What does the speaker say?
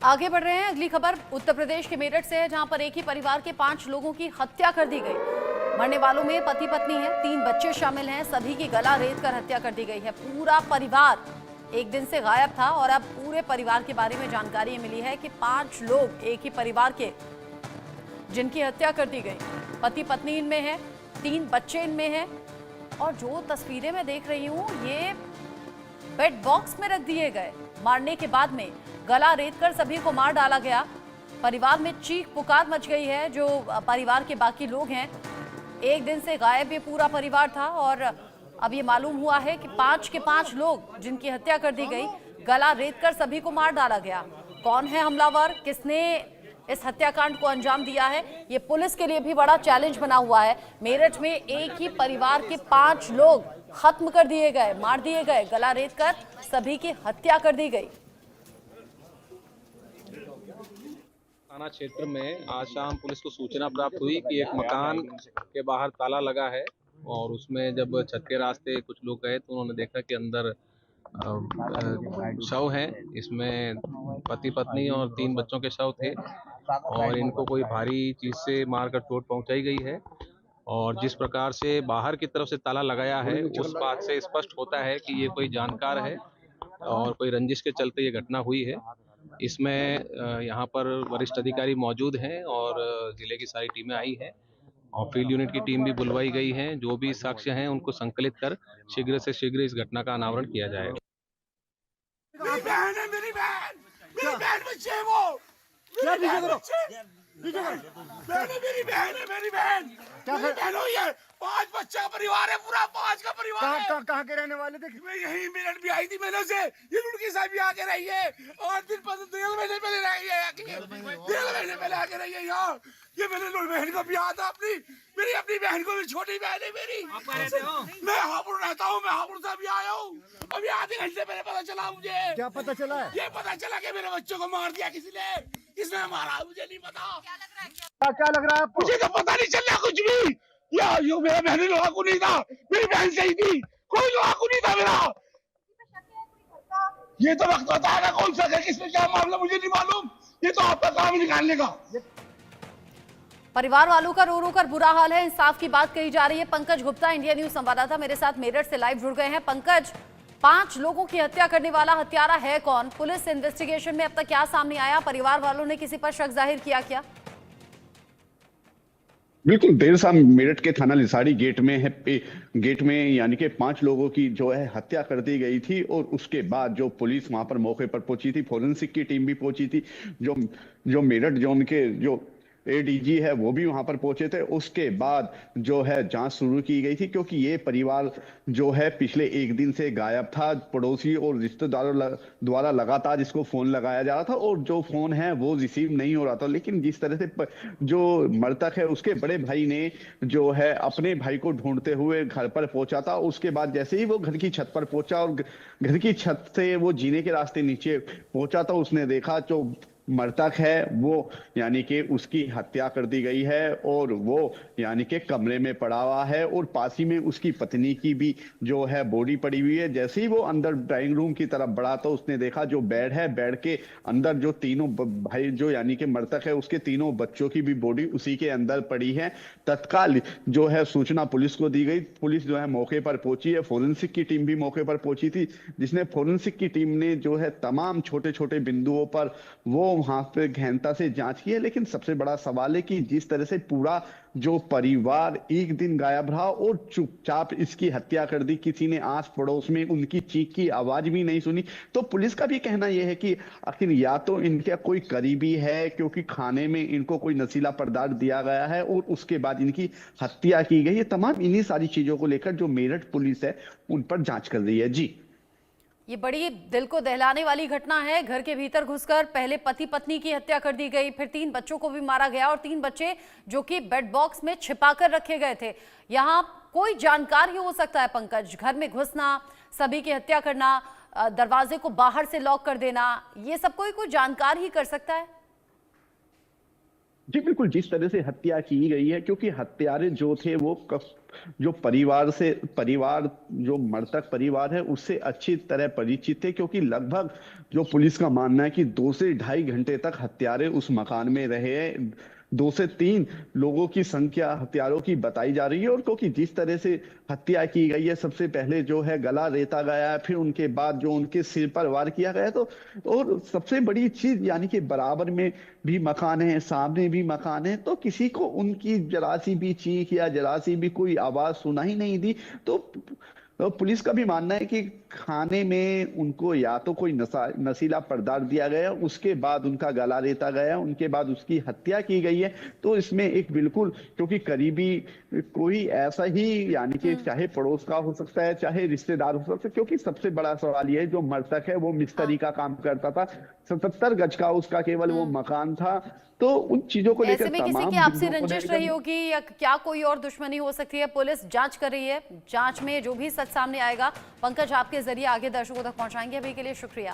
आगे बढ़ रहे हैं। अगली खबर उत्तर प्रदेश के मेरठ से है, जहां पर एक ही परिवार के 5 लोगों की हत्या कर दी गई। मरने वालों में पति पत्नी है, 3 बच्चे शामिल हैं। सभी की गला रेत कर हत्या कर दी गई है। पूरा परिवार एक दिन से गायब था और अब पूरे परिवार के बारे में जानकारी मिली है कि 5 लोग एक ही परिवार के जिनकी हत्या कर दी गई। पति पत्नी इनमें है, 3 बच्चे इनमें हैं और जो तस्वीरें मैं देख रही हूँ ये बेड बॉक्स में रख दिए गए। मारने के बाद में गला रेत कर सभी को मार डाला गया। परिवार में चीख पुकार मच गई है। जो परिवार के बाकी लोग हैं, एक दिन से गायब ये पूरा परिवार था और अब ये मालूम हुआ है कि 5 के 5 लोग जिनकी हत्या कर दी गई, गला रेत कर सभी को मार डाला गया। कौन है हमलावर, किसने इस हत्याकांड को अंजाम दिया है, ये पुलिस के लिए भी बड़ा चैलेंज बना हुआ है। मेरठ में एक ही परिवार के 5 लोग खत्म कर दिए गए, मार दिए गए, गला रेत कर सभी की हत्या कर दी गई। थाना क्षेत्र में आज शाम पुलिस को सूचना प्राप्त हुई कि एक मकान के बाहर ताला लगा है और उसमें जब छत के रास्ते कुछ लोग गए तो उन्होंने देखा कि अंदर शव हैं। इसमें पति पत्नी और 3 बच्चों के शव थे और इनको कोई भारी चीज से मारकर चोट पहुंचाई गई है। और जिस प्रकार से बाहर की तरफ से ताला लगाया है, उस बात से स्पष्ट होता है कि ये कोई जानकार है और कोई रंजिश के चलते ये घटना हुई है। इसमें यहाँ पर वरिष्ठ अधिकारी मौजूद हैं और जिले की सारी टीमें आई हैं और फील्ड यूनिट की टीम भी बुलवाई गई है। जो भी साक्ष्य हैं उनको संकलित कर शीघ्र से शीघ्र इस घटना का अनावरण किया जाएगा। मेरी बहन है, मेरी बहन बच्चे है वो। मेरी बहन है, मेरी बहन हुई है। 5 बच्चा का परिवार है, पूरा 5 का परिवार है। कहाँ के रहने वाले थे? मैं यही मेरठ भी आई थी मैंने से। ये लड़की साहब भी आके रही है और दिन 3 महीने पहले रही है, 3 महीने पहले आके रही है यहाँ। ये मेरे बहन को ब्याह था मेरी अपनी बहन को भी, छोटी बहन है मेरी। मैं हापुड़ रहता हूँ, मैं हापुड़ से भी आया हूँ। अभी आधे घंटे पहले पता चला मुझे। क्या पता चला है? ये पता चला कि मेरे बच्चों को मार दिया किसी ने। किसने मारा मुझे नहीं पता। क्या लग रहा है आपको? मुझे तो पता नहीं चल रहा कुछ भी। यो मेरा बहन लड़ाकू नहीं था, मेरी बहन सही थी, कोई लड़ाकू नहीं था मेरा। ये तो वक्त बताएगा कौन सा है, किसमें क्या मामला मुझे नहीं मालूम। ये तो आपका काम निकालने का। परिवार वालों का रो रो कर बुरा हाल है। इंसाफ की बात कही जा रही है। पंकज गुप्ता, इंडिया न्यूज संवाददाता, मेरे साथ मेरठ से लाइव जुड़ गए हैं। पंकज, 5 लोगों की हत्या करने वाला हत्यारा है कौन? पुलिस इन्वेस्टिगेशन में अब तक क्या सामने आया? परिवार वालों ने किसी पर शक जाहिर किया क्या? बिल्कुल, देर शाम मेरठ के थाना लिसाड़ी गेट में यानी कि 5 लोगों की जो है हत्या कर दी गई थी और उसके बाद जो पुलिस वहां पर मौके पर पहुंची थी, फोरेंसिक की टीम भी पहुंची थी। जो जो मेरठ जोन के जो एडीजी है वो भी वहां पर पहुंचे थे। उसके बाद जो है जांच शुरू की गई थी, क्योंकि ये परिवार जो है पिछले 1 दिन से गायब था। पड़ोसी और रिश्तेदारों द्वारा लगातार इसको फोन लगाया जा रहा था और जो फोन है वो रिसीव नहीं हो रहा था। लेकिन जिस तरह से जो मृतक है उसके बड़े भाई ने जो है अपने भाई को ढूंढते हुए घर पर पहुंचा था। उसके बाद जैसे ही वो घर की छत पर पहुंचा और घर की छत से वो जीने के रास्ते नीचे पहुंचा तो उसने देखा जो मृतक है वो यानी कि उसकी हत्या कर दी गई है और वो यानी कि कमरे में पड़ा हुआ है और पास ही में उसकी पत्नी की भी जो है बॉडी पड़ी हुई है। जैसे ही वो अंदर ड्राइंग रूम की तरफ बढ़ा तो उसने देखा जो बेड है, बेड के अंदर जो तीनों भाई जो यानी कि मृतक है उसके तीनों बच्चों की भी बॉडी उसी के अंदर पड़ी है। तत्काल जो है सूचना पुलिस को दी गई। पुलिस जो है मौके पर पहुंची है। फोरेंसिक की टीम भी मौके पर पहुंची थी, जिसने फोरेंसिक की टीम ने जो है तमाम छोटे छोटे बिंदुओं पर वो वहां पे गहनता से जांच की है। लेकिन सबसे बड़ा सवाल है कि जिस तरह से पूरा जो परिवार 1 दिन गायब रहा और चुपचाप इसकी हत्या कर दी, किसी ने आस पड़ोस में उनकी चीख की आवाज भी नहीं सुनी, तो पुलिस का भी कहना यह है कि आखिर या तो इनका कोई करीबी है क्योंकि खाने में इनको कोई नशीला पदार्थ दिया गया है और उसके बाद इनकी हत्या की गई है। तमाम इन्हीं सारी चीजों को लेकर जो मेरठ पुलिस है उन पर जांच कर रही है। जी, ये बड़ी दिल को दहलाने वाली घटना है। घर के भीतर घुसकर पहले पति पत्नी की हत्या कर दी गई, फिर 3 बच्चों को भी मारा गया और 3 बच्चे जो कि बेड बॉक्स में छिपाकर रखे गए थे। यहाँ कोई जानकार ही हो सकता है पंकज, घर में घुसना, सभी की हत्या करना, दरवाजे को बाहर से लॉक कर देना, ये सब कोई जानकार ही कर सकता है। जी बिल्कुल, जिस तरह से हत्या की गई है, क्योंकि हत्यारे जो थे वो जो परिवार जो मृतक परिवार है उससे अच्छी तरह परिचित थे, क्योंकि लगभग जो पुलिस का मानना है कि 2 से ढाई घंटे तक हत्यारे उस मकान में रहे हैं। 2 से 3 लोगों की संख्या हत्यारों की बताई जा रही है। और क्योंकि जिस तरह से हत्या की गई है, सबसे पहले जो है गला रेता गया है, फिर उनके बाद जो उनके सिर पर वार किया गया, तो और सबसे बड़ी चीज यानी कि बराबर में भी मकान है, सामने भी मकान है, तो किसी को उनकी जरा सी भी चीख या जरा सी भी कोई आवाज सुनाई नहीं दी। तो पुलिस का भी मानना है कि खाने में उनको या तो कोई नशीला पदार्थ दिया गया, उसके बाद उनका गला रेता गया, उनके बाद उसकी हत्या की गई है। तो इसमें एक बिल्कुल, क्योंकि करीबी कोई ऐसा ही यानी कि चाहे पड़ोस का हो सकता है, चाहे रिश्तेदार हो सकता है, क्योंकि सबसे बड़ा सवाल यह है जो मृतक है वो मिस्त्री का काम करता था, 77 गज का उसका केवल वो मकान था। तो उन चीजों को लेकर ऐसे में किसी तमाम की आपसी बिंदुओं को रंजिश लेकर रही होगी या क्या कोई और दुश्मनी हो सकती है? पुलिस जांच कर रही है, जांच में जो भी सच सामने आएगा पंकज आपके जरिए आगे दर्शकों तक पहुंचाएंगे। अभी के लिए शुक्रिया।